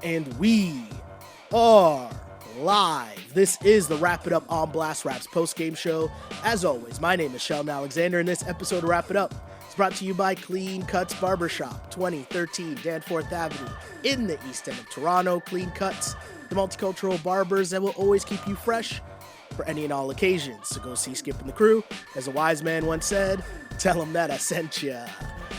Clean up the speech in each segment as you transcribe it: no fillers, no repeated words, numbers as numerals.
And we are live. This is the Wrap It Up on Blast Raps post-game show. As always, my name is Sheldon Alexander, and this episode of Wrap It Up is brought to you by Clean Cuts Barbershop, 2013 Danforth Avenue in the East End of Toronto. Clean Cuts, the multicultural barbers that will always keep you fresh for any and all occasions. So go see Skip and the crew. As a wise man once said, tell them that I sent ya.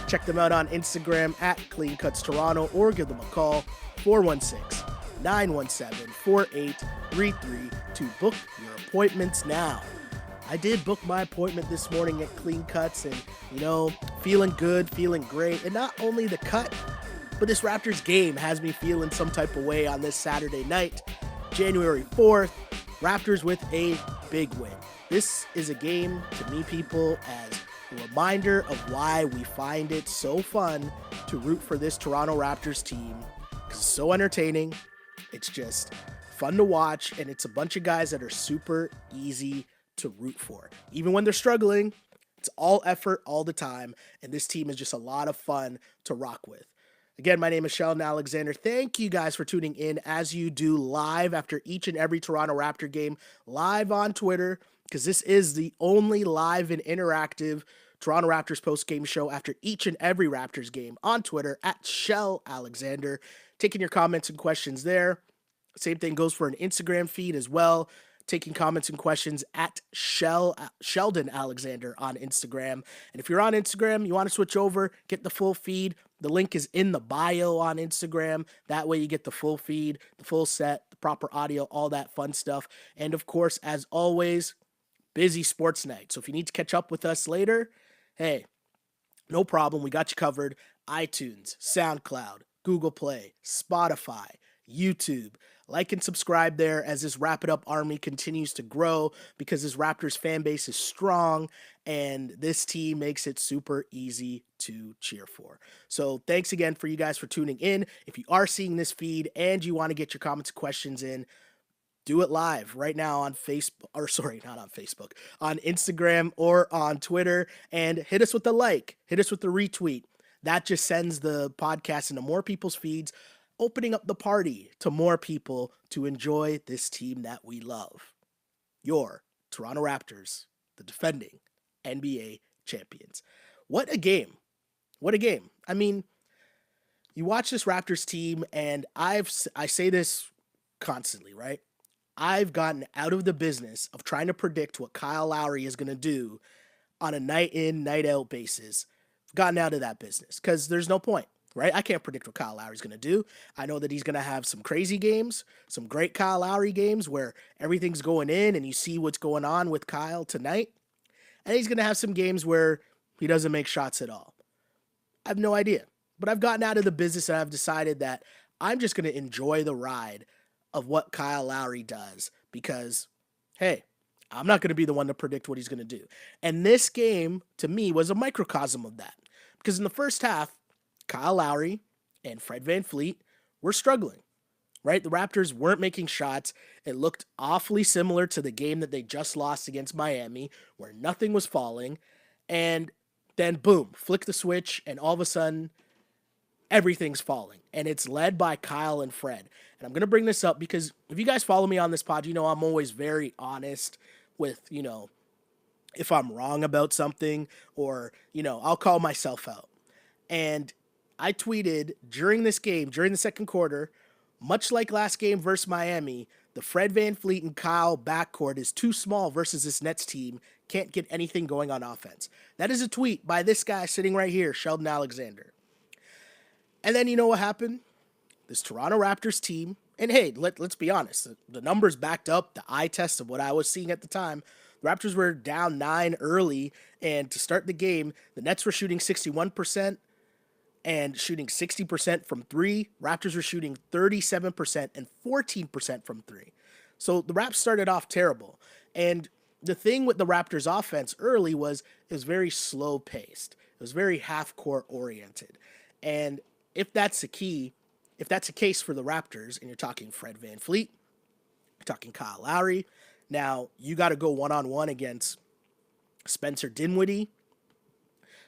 Check them out on Instagram at Clean Cuts Toronto or give them a call, 416-917-4833 to book your appointments now. I did book my appointment this morning at Clean Cuts and, feeling good, feeling great. And not only the cut, but this Raptors game has me feeling some type of way on this Saturday night, January 4th. Raptors with a big win. This is a game, to me, people, as a reminder of why we find it so fun to root for this Toronto Raptors team. Because it's so entertaining, it's just fun to watch, and it's a bunch of guys that are super easy to root for. Even when they're struggling, it's all effort all the time, and this team is just a lot of fun to rock with. Again, my name is Sheldon Alexander. Thank you guys for tuning in as you do live after each and every Toronto Raptor game, live on Twitter, because this is the only live and interactive Toronto Raptors post-game show after each and every Raptors game on Twitter at Shell Alexander. Taking your comments and questions there. Same thing goes for an Instagram feed as well. Taking comments and questions at Sheldon Alexander on Instagram. And if you're on Instagram, you want to switch over, get the full feed. The link is in the bio on Instagram. That way you get the full feed, the full set, the proper audio, all that fun stuff. And of course, as always, busy sports night. So if you need to catch up with us later, hey, no problem. We got you covered. iTunes, SoundCloud, Google Play, Spotify, YouTube. Like and subscribe there as this Wrap It Up army continues to grow because this Raptors fan base is strong and this team makes it super easy to cheer for. So thanks again for you guys for tuning in. If you are seeing this feed and you want to get your comments and questions in, do it live right now on Facebook, not on Facebook, on Instagram or on Twitter, and hit us with the like, hit us with the retweet. That just sends the podcast into more people's feeds, opening up the party to more people to enjoy this team that we love. Your Toronto Raptors, the defending NBA champions. What a game. What a game. I mean, you watch this Raptors team, and I say this constantly, right? I've gotten out of the business of trying to predict what Kyle Lowry is going to do on a night in, night out basis. I've gotten out of that business because there's no point. Right? I can't predict what Kyle Lowry's going to do. I know that he's going to have some crazy games, some great Kyle Lowry games where everything's going in and you see what's going on with Kyle tonight. And he's going to have some games where he doesn't make shots at all. I have no idea. But I've gotten out of the business and I've decided that I'm just going to enjoy the ride of what Kyle Lowry does because, hey, I'm not going to be the one to predict what he's going to do. And this game, to me, was a microcosm of that. Because in the first half, Kyle Lowry and Fred VanVleet were struggling, right? The Raptors weren't making shots. It looked awfully similar to the game that they just lost against Miami, where nothing was falling. And then, boom, flick the switch, and all of a sudden, everything's falling. And it's led by Kyle and Fred. And I'm going to bring this up because if you guys follow me on this pod, I'm always very honest with, if I'm wrong about something or, I'll call myself out. And I tweeted during this game, during the second quarter, much like last game versus Miami, the Fred VanVleet and Kyle backcourt is too small versus this Nets team. Can't get anything going on offense. That is a tweet by this guy sitting right here, Sheldon Alexander. And then you know what happened? This Toronto Raptors team, and hey, let's be honest, the numbers backed up the eye test of what I was seeing at the time. The Raptors were down 9 early, and to start the game, the Nets were shooting 61%. And shooting 60% from 3. Raptors were shooting 37% and 14% from 3. So the Raps started off terrible. And the thing with the Raptors offense early was it was very slow paced. It was very half court oriented. And if that's the case for the Raptors, and you're talking Fred VanVleet, you're talking Kyle Lowry, now you got to go one-on-one against Spencer Dinwiddie.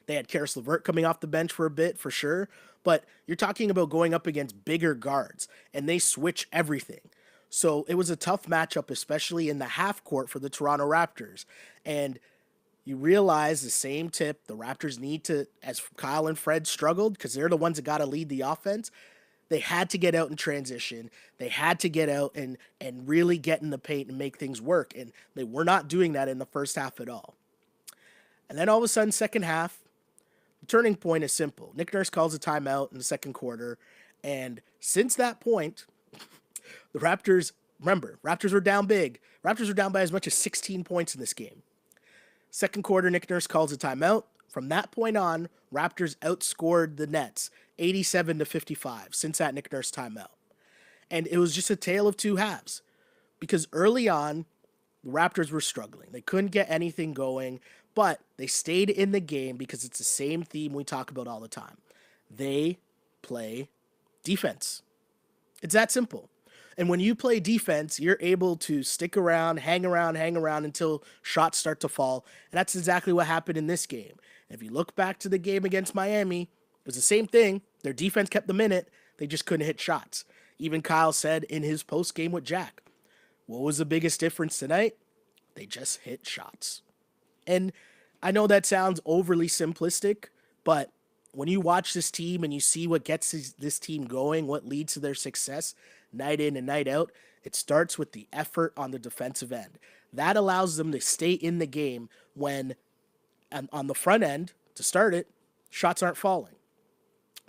They had Karis LeVert coming off the bench for a bit, for sure. but you're talking about going up against bigger guards, and they switch everything. So it was a tough matchup, especially in the half court for the Toronto Raptors. And you realize the same tip the Raptors need to, as Kyle and Fred struggled, because they're the ones that got to lead the offense. They had to get out in transition. They had to get out and really get in the paint and make things work. And they were not doing that in the first half at all. And then all of a sudden, second half, the turning point is simple. Nick Nurse calls a timeout in the second quarter. And since that point, the Raptors, remember, Raptors were down big. Raptors were down by as much as 16 points in this game. Second quarter, Nick Nurse calls a timeout. From that point on, Raptors outscored the Nets 87-55 since that Nick Nurse timeout. And it was just a tale of two halves because early on, the Raptors were struggling. They couldn't get anything going, but they stayed in the game because it's the same theme we talk about all the time. They play defense. It's that simple. And when you play defense, you're able to stick around, hang around until shots start to fall. And that's exactly what happened in this game. If you look back to the game against Miami, it was the same thing. Their defense kept them in it. They just couldn't hit shots. Even Kyle said in his post game with Jack, what was the biggest difference tonight? They just hit shots. And I know that sounds overly simplistic, but when you watch this team and you see what gets this team going, what leads to their success night in and night out, it starts with the effort on the defensive end. That allows them to stay in the game when, on the front end, to start it, shots aren't falling.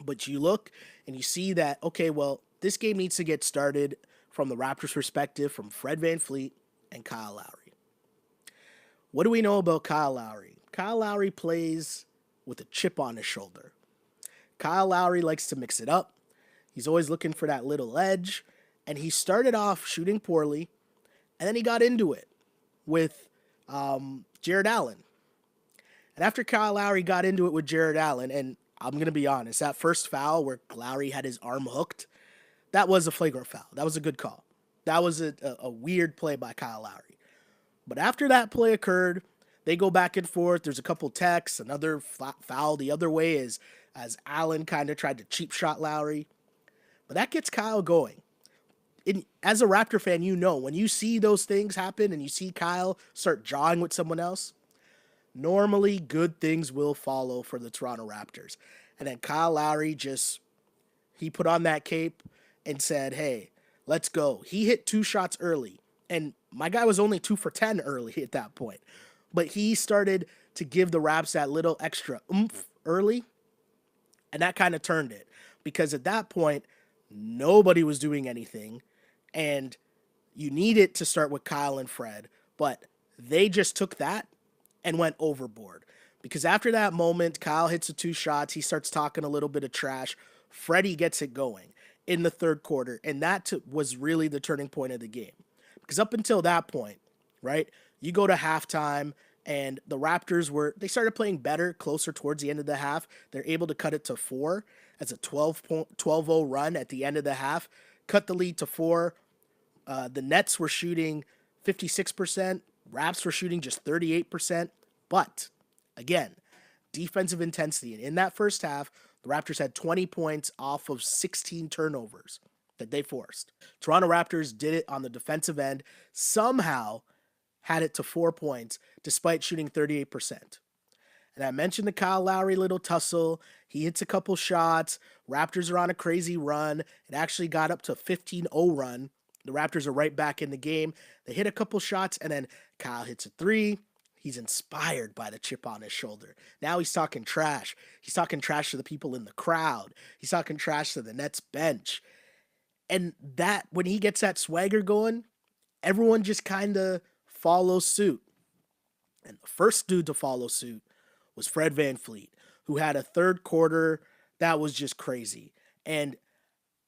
But you look and you see that, okay, well, this game needs to get started from the Raptors' perspective, from Fred VanVleet and Kyle Lowry. What do we know about Kyle Lowry? Kyle Lowry plays with a chip on his shoulder. Kyle Lowry likes to mix it up. He's always looking for that little edge. And he started off shooting poorly, and then he got into it with Jared Allen. And after Kyle Lowry got into it with Jared Allen, and I'm going to be honest, that first foul where Lowry had his arm hooked, that was a flagrant foul. That was a good call. That was a weird play by Kyle Lowry. But after that play occurred, they go back and forth. There's a couple texts, another foul the other way as Allen kind of tried to cheap shot Lowry. But that gets Kyle going. As a Raptor fan, you know, when you see those things happen and you see Kyle start jawing with someone else, normally good things will follow for the Toronto Raptors. And then Kyle Lowry he put on that cape and said, hey, let's go. He hit 2 shots early. And my guy was only 2 for 10 early at that point. But he started to give the Raps that little extra oomph early. And that kind of turned it. Because at that point, nobody was doing anything. And you need it to start with Kyle and Fred. But they just took that and went overboard. Because after that moment, Kyle hits the 2 shots. He starts talking a little bit of trash. Freddie gets it going in the third quarter. And that was really the turning point of the game. Because up until that point, right, you go to halftime and the Raptors they started playing better closer towards the end of the half. They're able to cut it to 4 as a 12-0 run at the end of the half. Cut the lead to 4. The Nets were shooting 56%. Raps were shooting just 38%. But, again, defensive intensity. And in that first half, the Raptors had 20 points off of 16 turnovers that they forced. Toronto Raptors did it on the defensive end. Somehow had it to 4 points despite shooting 38%. And I mentioned the Kyle Lowry little tussle. He hits a couple shots. Raptors are on a crazy run. It actually got up to a 15-0 run. The Raptors are right back in the game. They hit a couple shots, and then Kyle hits a 3. He's inspired by the chip on his shoulder. Now he's talking trash. He's talking trash to the people in the crowd. He's talking trash to the Nets bench. And that, when he gets that swagger going, everyone just kind of follows suit. And the first dude to follow suit was Fred VanVleet, who had a third quarter that was just crazy. And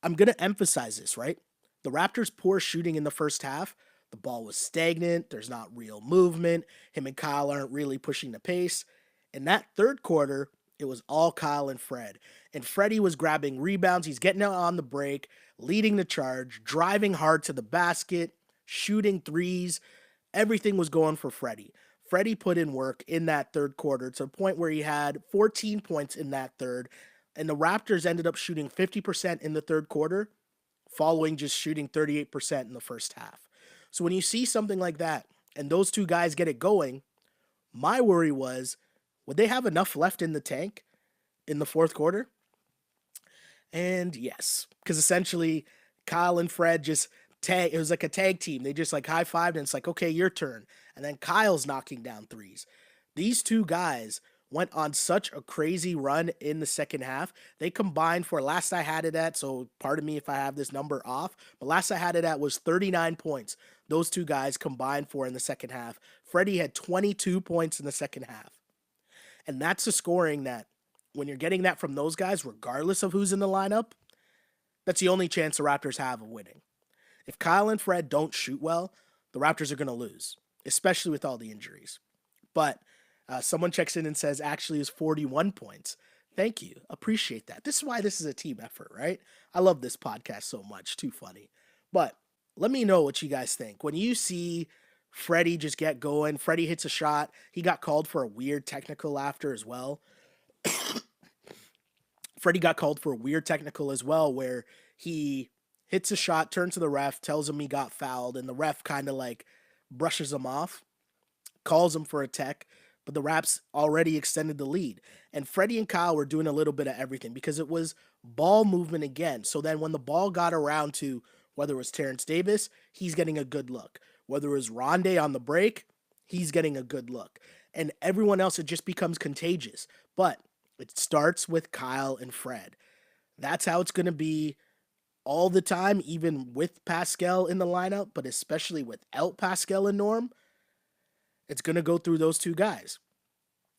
I'm going to emphasize this, right? The Raptors' poor shooting in the first half, the ball was stagnant. There's not real movement. Him and Kyle aren't really pushing the pace. In that third quarter, it was all Kyle and Fred. And Freddie was grabbing rebounds. He's getting out on the break, leading the charge, driving hard to the basket, shooting threes. Everything was going for Freddie. Freddie put in work in that third quarter to the point where he had 14 points in that third, And the Raptors ended up shooting 50% in the third quarter, following just shooting 38% in the first half. So when you see something like that and those two guys get it going, my worry was, would they have enough left in the tank in the fourth quarter? And yes, because essentially Kyle and Fred just it was like a tag team. They just like high fived and it's like, okay, your turn. And then Kyle's knocking down threes. These two guys went on such a crazy run in the second half. They combined for, last I had it at, so pardon me if I have this number off, but last I had it at was 39 points. Those two guys combined for in the second half. Freddie had 22 points in the second half. And that's the scoring that, when you're getting that from those guys, regardless of who's in the lineup, that's the only chance the Raptors have of winning. If Kyle and Fred don't shoot well, the Raptors are going to lose, especially with all the injuries. But someone checks in and says, actually is 41 points. Thank you. Appreciate that. This is why this is a team effort, right? I love this podcast so much. Too funny. But let me know what you guys think. When you see Freddie just get going, Freddie hits a shot. He got called for a weird technical after as well. Freddie got called for a weird technical as well, where he hits a shot, turns to the ref, tells him he got fouled, and the ref kind of like brushes him off, calls him for a tech, but the Raps already extended the lead. And Freddie and Kyle were doing a little bit of everything because it was ball movement again. So then when the ball got around to whether it was Terrence Davis, he's getting a good look. Whether it was Rondé on the break, he's getting a good look. And everyone else, it just becomes contagious. But it starts with Kyle and Fred. That's how it's going to be all the time, even with Pascal in the lineup, but especially without Pascal and Norm. It's going to go through those two guys.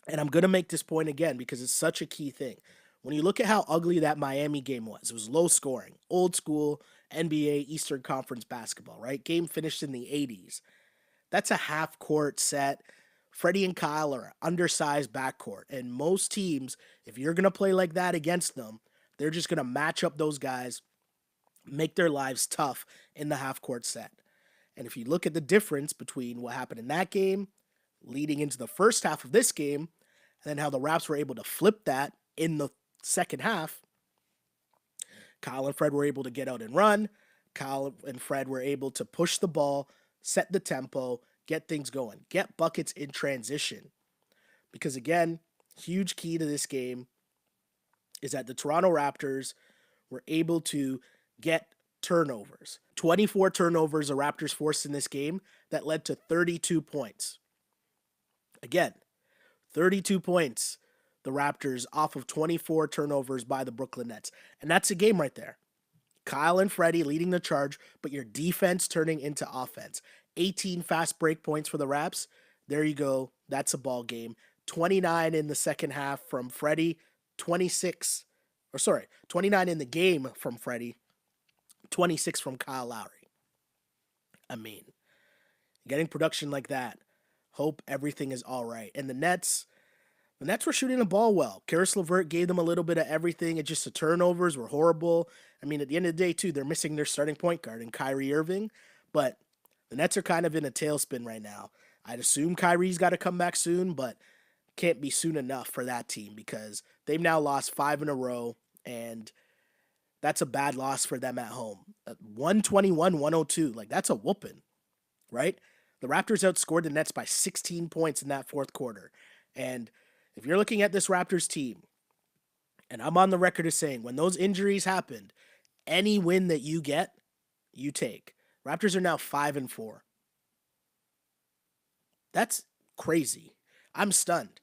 And I'm going to make this point again because it's such a key thing. When you look at how ugly that Miami game was, it was low scoring, old school NBA Eastern Conference basketball, right? Game finished in the 80s. That's a half court set. Freddie and Kyle are an undersized backcourt. And most teams, if you're going to play like that against them, they're just going to match up those guys, make their lives tough in the half court set. And if you look at the difference between what happened in that game leading into the first half of this game, and then how the Raps were able to flip that in the second half, Kyle and Fred were able to get out and run. Kyle and Fred were able to push the ball, set the tempo, get things going, get buckets in transition. Because again, huge key to this game is that the Toronto Raptors were able to get turnovers. 24 turnovers the Raptors forced in this game that led to 32 points. Again, 32 points the Raptors off of 24 turnovers by the Brooklyn Nets. And that's a game right there. Kyle and Freddie leading the charge, but your defense turning into offense. 18 fast break points for the Raps. There you go. That's a ball game. 29 in the second half from Freddie. 29 in the game from Freddie. 26 from Kyle Lowry. I mean, getting production like that, hope everything is all right. And the Nets were shooting the ball well. Karis LeVert gave them a little bit of everything. It's just the turnovers were horrible. I mean, at the end of the day, too, they're missing their starting point guard in Kyrie Irving. But the Nets are kind of in a tailspin right now. I'd assume Kyrie's got to come back soon, but can't be soon enough for that team because they've now lost 5 in a row, and that's a bad loss for them at home. 121-102, like that's a whooping, right? The Raptors outscored the Nets by 16 points in that fourth quarter. And if you're looking at this Raptors team, and I'm on the record as saying, when those injuries happened, any win that you get, you take. Raptors are now 5-4. That's crazy. I'm stunned.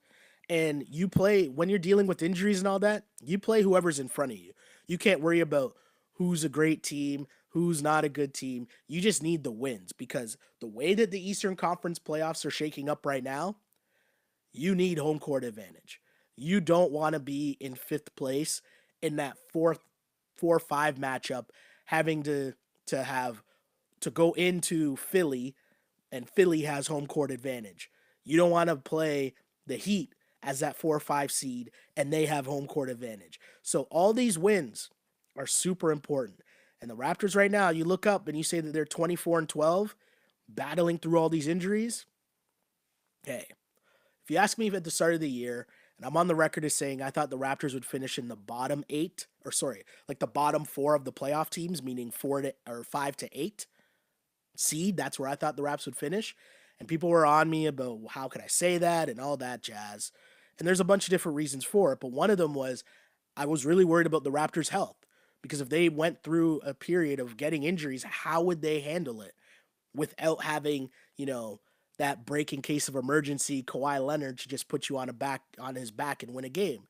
And you play, when you're dealing with injuries and all that, you play whoever's in front of you. You can't worry about who's a great team, who's not a good team. You just need the wins because the way that the Eastern Conference playoffs are shaking up right now, you need home court advantage. You don't want to be in 5th place in that 4-5 matchup, having to go into Philly, and Philly has home court advantage. You don't want to play the Heat as that 4-5 seed, and they have home court advantage. So all these wins are super important. And the Raptors right now, you look up and you say that they're 24-12, battling through all these injuries. Hey, if you ask me at the start of the year, And I'm on the record as saying I thought the Raptors would finish in the bottom eight, or sorry, like the bottom four of the playoff teams, meaning 5 to 8 seed. That's where I thought the Raps would finish. And people were on me about how could I say that and all that jazz. And there's a bunch of different reasons for it, but one of them was I was really worried about the Raptors' health because if they went through a period of getting injuries, how would they handle it without having, that break in case of emergency Kawhi Leonard to just put you on his back and win a game.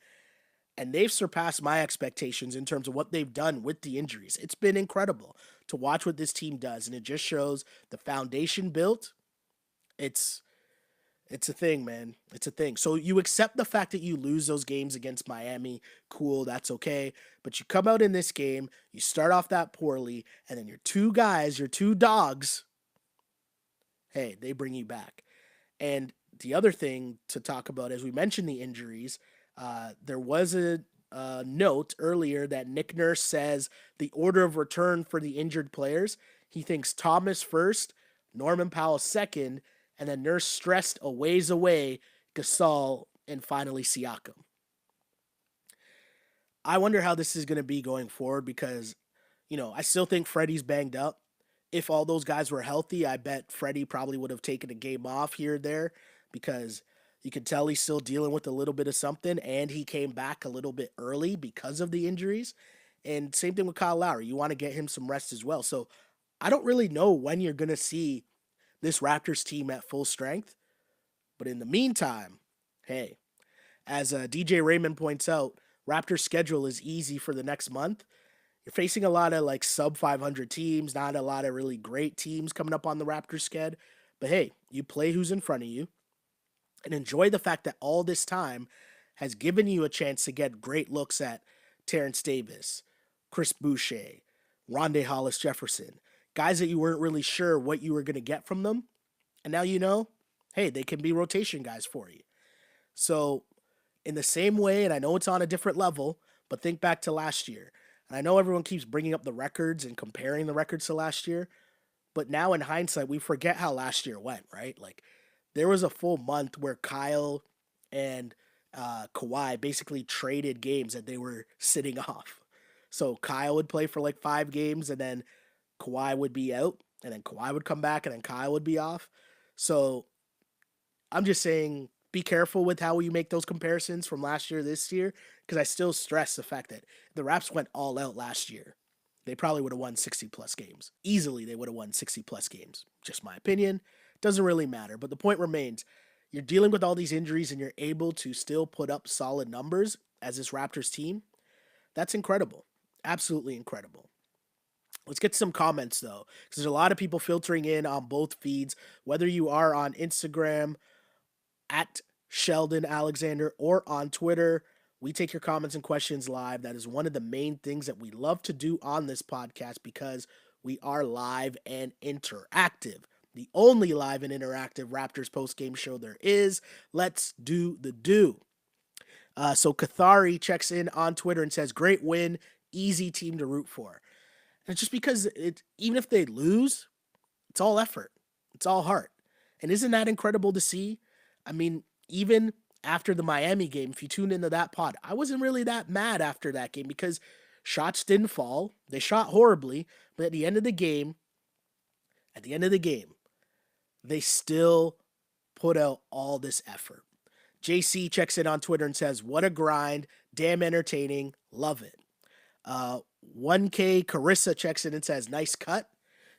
And they've surpassed my expectations in terms of what they've done with the injuries. It's been incredible to watch what this team does, and it just shows the foundation built. It's it's a thing, man. It's a thing. So you accept the fact that you lose those games against Miami. Cool, that's okay. But you come out in this game, you start off that poorly, and then your two guys, your two dogs, hey, they bring you back. And the other thing to talk about, as we mentioned the injuries, there was a note earlier that Nick Nurse says the order of return for the injured players. He thinks Thomas first, Norman Powell second, and then Nurse stressed a ways away Gasol and finally Siakam. I wonder how this is going to be going forward because, I still think Freddie's banged up. If all those guys were healthy, I bet Freddie probably would have taken a game off here or there because you can tell he's still dealing with a little bit of something, and he came back a little bit early because of the injuries. And same thing with Kyle Lowry. You want to get him some rest as well. So I don't really know when you're going to see this Raptors team at full strength. But in the meantime, hey, as DJ Raymond points out, Raptors' schedule is easy for the next month. You're facing a lot of like sub 500 teams, not a lot of really great teams coming up on the Raptors sched. But hey, you play who's in front of you and enjoy the fact that all this time has given you a chance to get great looks at Terrence Davis, Chris Boucher, Rondae Hollis Jefferson, guys that you weren't really sure what you were going to get from them. And now you know, hey, they can be rotation guys for you. So, in the same way, and I know it's on a different level, but think back to last year. And I know everyone keeps bringing up the records and comparing the records to last year, but now in hindsight, we forget how last year went, right? Like, there was a full month where Kyle and Kawhi basically traded games that they were sitting off. So Kyle would play for like 5 games, and then Kawhi would be out, and then Kawhi would come back, and then Kyle would be off. So I'm just saying, be careful with how you make those comparisons from last year this year, because I still stress the fact that the Raps went all out last year. They probably would have won 60 plus games. Easily, they would have won 60 plus games. Just my opinion. Doesn't really matter. But the point remains, you're dealing with all these injuries and you're able to still put up solid numbers as this Raptors team. That's incredible. Absolutely incredible. Let's get some comments though, because there's a lot of people filtering in on both feeds, whether you are on Instagram at Sheldon Alexander or on Twitter. We take your comments and questions live. That is one of the main things that we love to do on this podcast because we are live and interactive. The only live and interactive Raptors post-game show there is. Let's do the do. So Kathari checks in on Twitter and says, great win, easy team to root for. And it's just because even if they lose, it's all effort. It's all heart. And isn't that incredible to see? I mean, even after the Miami game, if you tune into that pod, I wasn't really that mad after that game because shots didn't fall. They shot horribly, but at the end of the game, they still put out all this effort. JC checks in on Twitter and says, what a grind, damn entertaining, love it. 1K Carissa checks in and says, nice cut.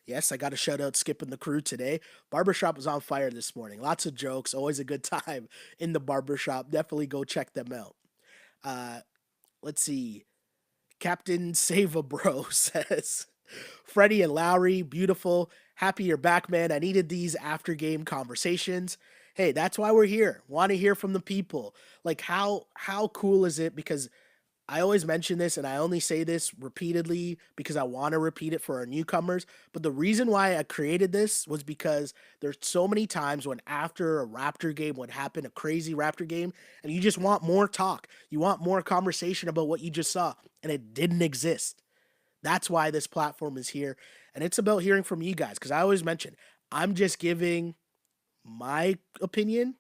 Yes, I got a shout out skipping the crew today. Barbershop was on fire this morning. Lots of jokes, always a good time in the barbershop. Definitely go check them out. Let's see. Captain Sava Bro says, Freddie and Lowry, beautiful. Happy you're back, man. I needed these after game conversations. Hey, that's why we're here. Want to hear from the people. Like how cool is it? Because I always mention this and I only say this repeatedly because I want to repeat it for our newcomers. But the reason why I created this was because there's so many times when after a Raptor game would happen, a crazy Raptor game, and you just want more talk. You want more conversation about what you just saw, and it didn't exist. That's why this platform is here. And it's about hearing from you guys. Because I always mention, I'm just giving my opinion.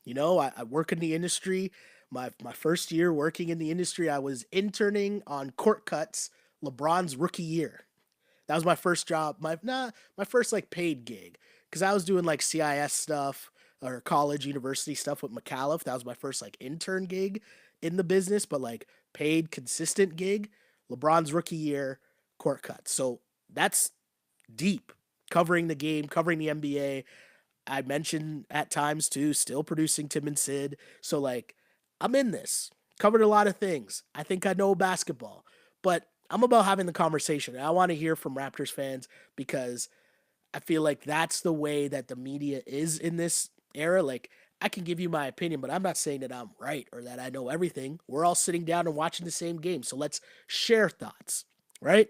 I work in the industry. My first year working in the industry, I was interning on court cuts LeBron's rookie year. That was my first job, my first like paid gig, because I was doing like CIS stuff or college university stuff with McAuliffe. That was my first like intern gig in the business, but like paid consistent gig. LeBron's rookie year, court cuts. So that's deep, covering the game, covering the NBA. I mentioned at times too, still producing Tim and Sid. So like, I'm in this. Covered a lot of things. I think I know basketball, but I'm about having the conversation. I want to hear from Raptors fans because I feel like that's the way that the media is in this era. Like, I can give you my opinion, but I'm not saying that I'm right or that I know everything. We're all sitting down and watching the same game. So let's share thoughts, right?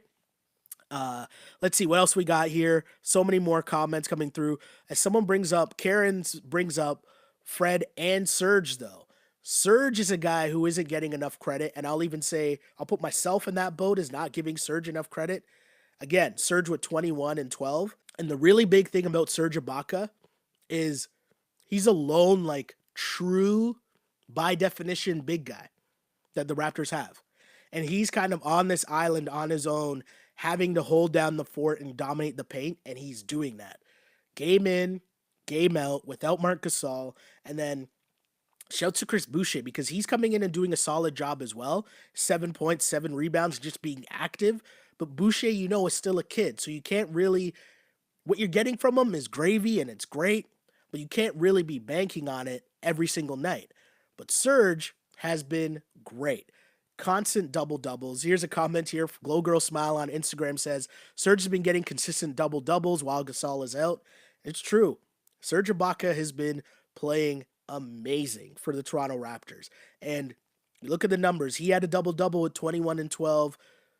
Let's see what else we got here. So many more comments coming through. As someone brings up, Karen brings up Fred and Serge, though. Serge is a guy who isn't getting enough credit, and I'll even say I'll put myself in that boat as not giving Serge enough credit. Again, Serge with 21 and 12. And the really big thing about Serge Ibaka is he's a lone, like true, by definition, big guy that the Raptors have. And he's kind of on this island on his own, having to hold down the fort and dominate the paint, and he's doing that. Game in, game out, without Marc Gasol. And then shouts to Chris Boucher because he's coming in and doing a solid job as well. 7 points, 7 rebounds, just being active. But Boucher, is still a kid, so you can't really. What you're getting from him is gravy, and it's great, but you can't really be banking on it every single night. But Serge has been great. Constant double doubles. Here's a comment here. Glow Girl Smile on Instagram says Serge has been getting consistent double doubles while Gasol is out. It's true. Serge Ibaka has been playing amazing for the Toronto Raptors. And you look at the numbers. He had a double double with 21 and 12.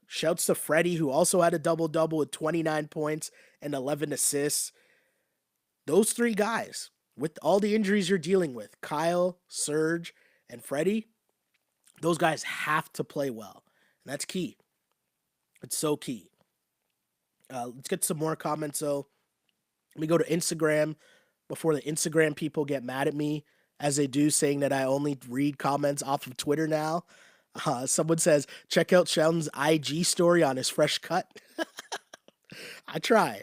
Shouts to Freddie, who also had a double double with 29 points and 11 assists. Those three guys, with all the injuries you're dealing with, Kyle, Serge, and Freddie, those guys have to play well. And that's key. It's so key. Let's get some more comments, though. Let me go to Instagram before the Instagram people get mad at me, as they do, saying that I only read comments off of Twitter now. Someone says, check out Sheldon's IG story on his fresh cut. I try.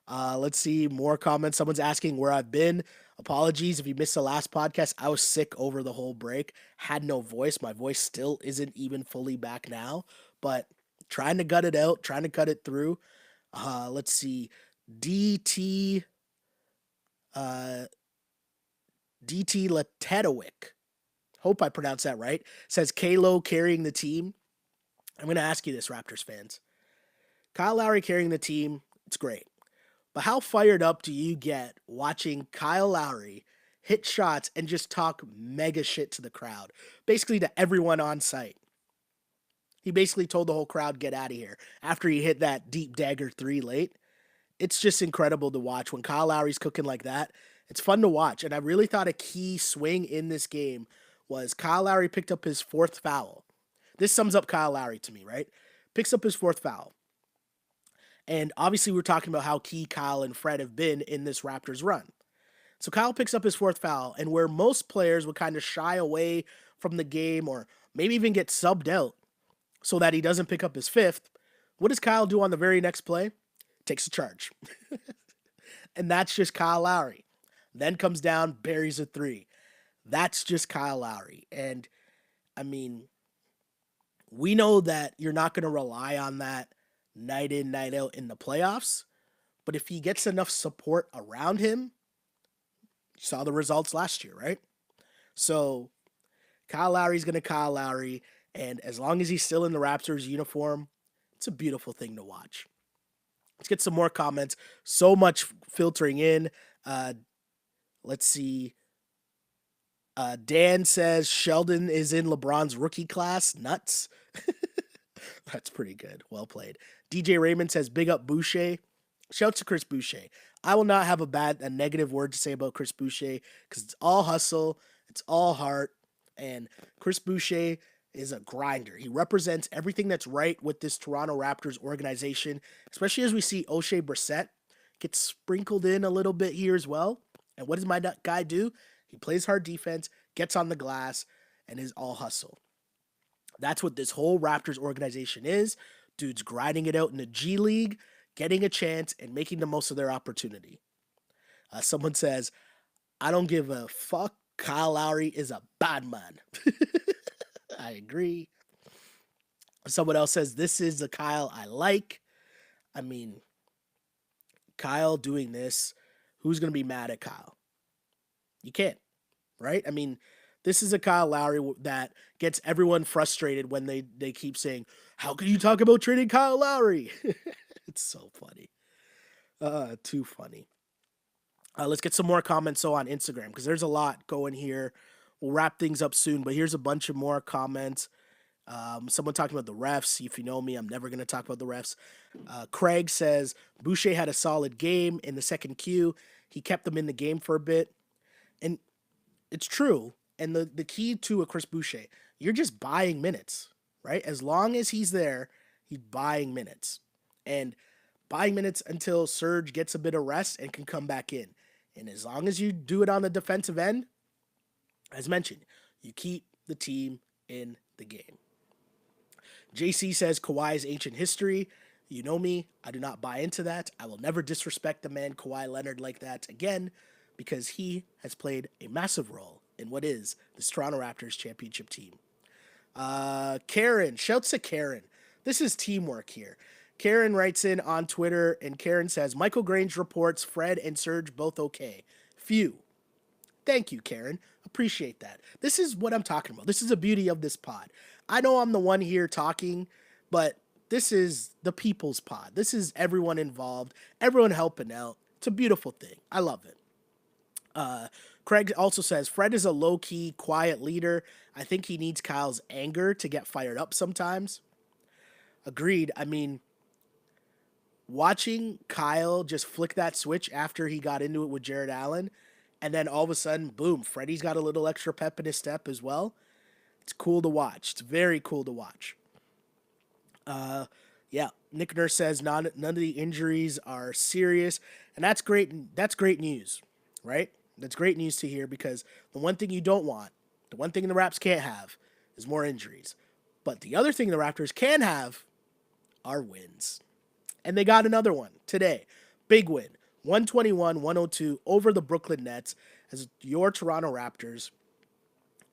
Let's see more comments. Someone's asking where I've been. Apologies if you missed the last podcast. I was sick over the whole break. Had no voice. My voice still isn't even fully back now, but trying to gut it out, trying to cut it through. Let's see. DT Letetowick. Hope I pronounced that right. Says Kalo carrying the team. I'm going to ask you this, Raptors fans. Kyle Lowry carrying the team, it's great. But how fired up do you get watching Kyle Lowry hit shots and just talk mega shit to the crowd? Basically to everyone on site. He basically told the whole crowd, get out of here, after he hit that deep dagger 3 late. It's just incredible to watch when Kyle Lowry's cooking like that. It's fun to watch. And I really thought a key swing in this game was Kyle Lowry picked up his 4th foul. This sums up Kyle Lowry to me, right? Picks up his 4th foul. And obviously we're talking about how key Kyle and Fred have been in this Raptors run. So Kyle picks up his 4th foul, and where most players would kind of shy away from the game or maybe even get subbed out so that he doesn't pick up his 5th, what does Kyle do on the very next play? Takes a charge. And that's just Kyle Lowry. Then comes down, buries a 3. That's just Kyle Lowry. And, I mean, we know that you're not going to rely on that night in, night out in the playoffs. But if he gets enough support around him, you saw the results last year, right? So, Kyle Lowry's going to Kyle Lowry. And as long as he's still in the Raptors uniform, it's a beautiful thing to watch. Let's get some more comments. So much filtering in. Let's see. Dan says Sheldon is in LeBron's rookie class. Nuts. That's pretty good. Well played. DJ Raymond says big up Boucher. Shouts to Chris Boucher. I will not have a negative word to say about Chris Boucher because it's all hustle. It's all heart. And Chris Boucher is a grinder. He represents everything that's right with this Toronto Raptors organization, especially as we see O'Shea Brissett get sprinkled in a little bit here as well. And what does my guy do? He plays hard defense, gets on the glass, and is all hustle. That's what this whole Raptors organization is. Dudes grinding it out in the G League, getting a chance, and making the most of their opportunity. Someone says, I don't give a fuck. Kyle Lowry is a bad man. I agree. Someone else says, this is the Kyle I like. I mean, Kyle doing this, who's going to be mad at Kyle? You can't, right? I mean, this is a Kyle Lowry that gets everyone frustrated when they keep saying, how can you talk about trading Kyle Lowry? It's so funny. Too funny. Let's get some more comments on Instagram because there's a lot going here. We'll wrap things up soon, but here's a bunch of more comments. Someone talking about the refs. If you know me, I'm never going to talk about the refs. Craig says, Boucher had a solid game in the second Q. He kept them in the game for a bit. And it's true. And the key to a Chris Boucher, you're just buying minutes, right? As long as he's there, he's buying minutes. And buying minutes until Serge gets a bit of rest and can come back in. And as long as you do it on the defensive end, as mentioned, you keep the team in the game. JC says Kawhi's ancient history. You know me, I do not buy into that. I will never disrespect the man Kawhi Leonard like that again because he has played a massive role in what is this Toronto Raptors championship team. Karen, shouts to Karen. This is teamwork here. Karen writes in on Twitter, and Karen says, Michael Grange reports Fred and Serge both okay. Phew. Thank you, Karen. Appreciate that. This is what I'm talking about. This is the beauty of this pod. I know I'm the one here talking, but this is the people's pod. This is everyone involved, everyone helping out. It's a beautiful thing. I love it. Craig also says, Fred is a low-key, quiet leader. I think he needs Kyle's anger to get fired up sometimes. Agreed. I mean, watching Kyle just flick that switch after he got into it with Jared Allen, and then all of a sudden, boom, Freddie's got a little extra pep in his step as well. It's cool to watch. It's very cool to watch. Yeah, Nick Nurse says none of the injuries are serious, and that's great. That's great news, right? That's great news to hear because the one thing you don't want, the one thing the Raps can't have is more injuries. But the other thing the Raptors can have are wins. And they got another one today. Big win. 121-102 over the Brooklyn Nets as your Toronto Raptors.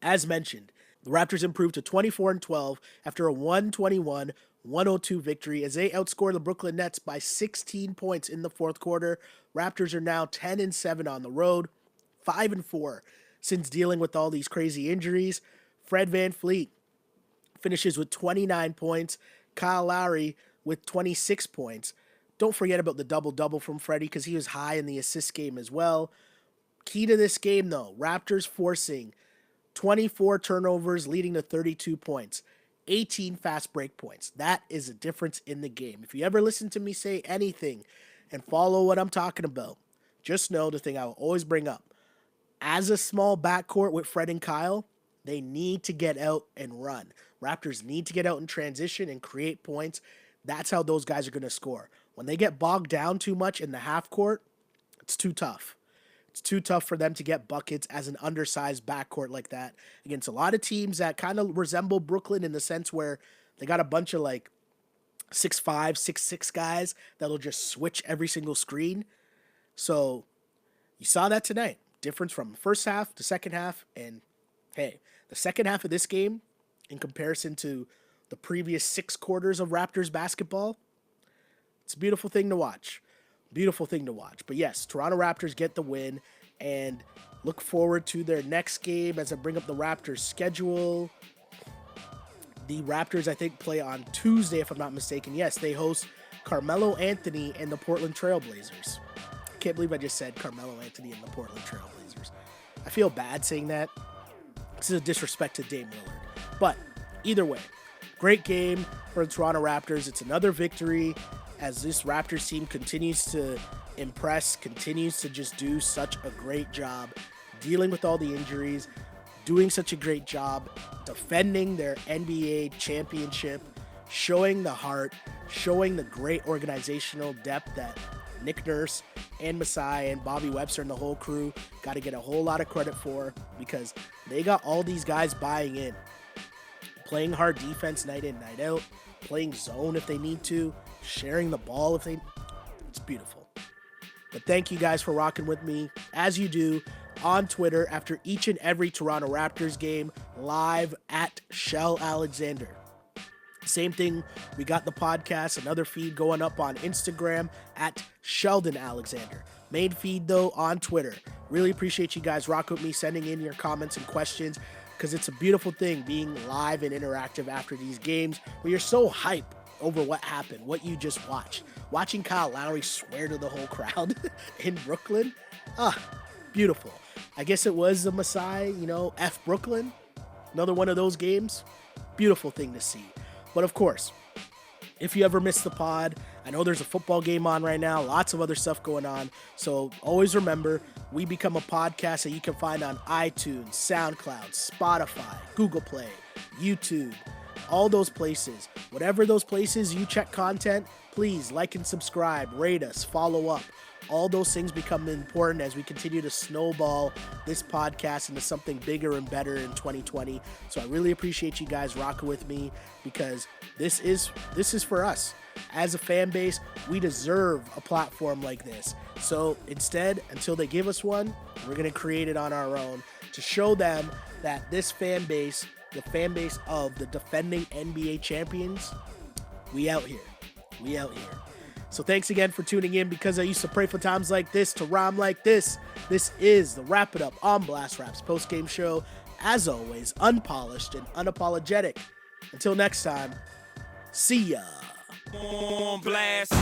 As mentioned, the Raptors improved to 24-12 after a 121-102 victory as they outscored the Brooklyn Nets by 16 points in the fourth quarter. Raptors are now 10-7 on the road, 5-4 since dealing with all these crazy injuries. Fred VanVleet finishes with 29 points. Kyle Lowry with 26 points. Don't forget about the double-double from Freddie because he was high in the assist game as well. Key to this game, though, Raptors forcing 24 turnovers leading to 32 points, 18 fast break points. That is a difference in the game. If you ever listen to me say anything and follow what I'm talking about, just know the thing I will always bring up. As a small backcourt with Fred and Kyle, they need to get out and run. Raptors need to get out in transition and create points. That's how those guys are going to score. When they get bogged down too much in the half court, it's too tough. It's too tough for them to get buckets as an undersized backcourt like that against a lot of teams that kind of resemble Brooklyn in the sense where they got a bunch of like 6'5", 6'6" guys that'll just switch every single screen. So you saw that tonight. Difference from first half to second half. And hey, the second half of this game in comparison to the previous 6 quarters of Raptors basketball, it's a beautiful thing to watch. Beautiful thing to watch. But yes, Toronto Raptors get the win and look forward to their next game as I bring up the Raptors schedule. The Raptors, I think, play on Tuesday, if I'm not mistaken. Yes, they host Carmelo Anthony and the Portland Trail Blazers. I can't believe I just said Carmelo Anthony and the Portland Trail Blazers. I feel bad saying that. This is a disrespect to Dame Lillard. But either way, great game for the Toronto Raptors. It's another victory as this Raptors team continues to impress, continues to just do such a great job dealing with all the injuries, doing such a great job defending their NBA championship, showing the heart, showing the great organizational depth that Nick Nurse and Masai and Bobby Webster and the whole crew got to get a whole lot of credit for, because they got all these guys buying in, playing hard defense night in, night out, playing zone if they need to, sharing the ball if they... It's beautiful. But thank you guys for rocking with me, as you do, on Twitter after each and every Toronto Raptors game, live at Shell Alexander. Same thing, we got the podcast, another feed going up on Instagram at Sheldon Alexander. Main feed, though, on Twitter. Really appreciate you guys rocking with me, sending in your comments and questions, because it's a beautiful thing being live and interactive after these games where you're so hyped over what happened, what you just watched. Watching Kyle Lowry swear to the whole crowd in Brooklyn, beautiful. I guess it was the Masai, F Brooklyn, another one of those games. Beautiful thing to see. But of course, if you ever missed the pod, I know there's a football game on right now, lots of other stuff going on. So always remember, we become a podcast that you can find on iTunes, SoundCloud, Spotify, Google Play, YouTube, all those places. Whatever those places you check content, please like and subscribe, rate us, follow up. All those things become important as we continue to snowball this podcast into something bigger and better in 2020. So I really appreciate you guys rocking with me, because this is for us. As a fan base, we deserve a platform like this. So instead, until they give us one, we're going to create it on our own to show them that this fan base, the fan base of the defending NBA champions, we out here. We out here. So thanks again for tuning in, because I used to pray for times like this to rhyme like this. This is the Wrap It Up on Blast Raps postgame show. As always, unpolished and unapologetic. Until next time, see ya. On blast.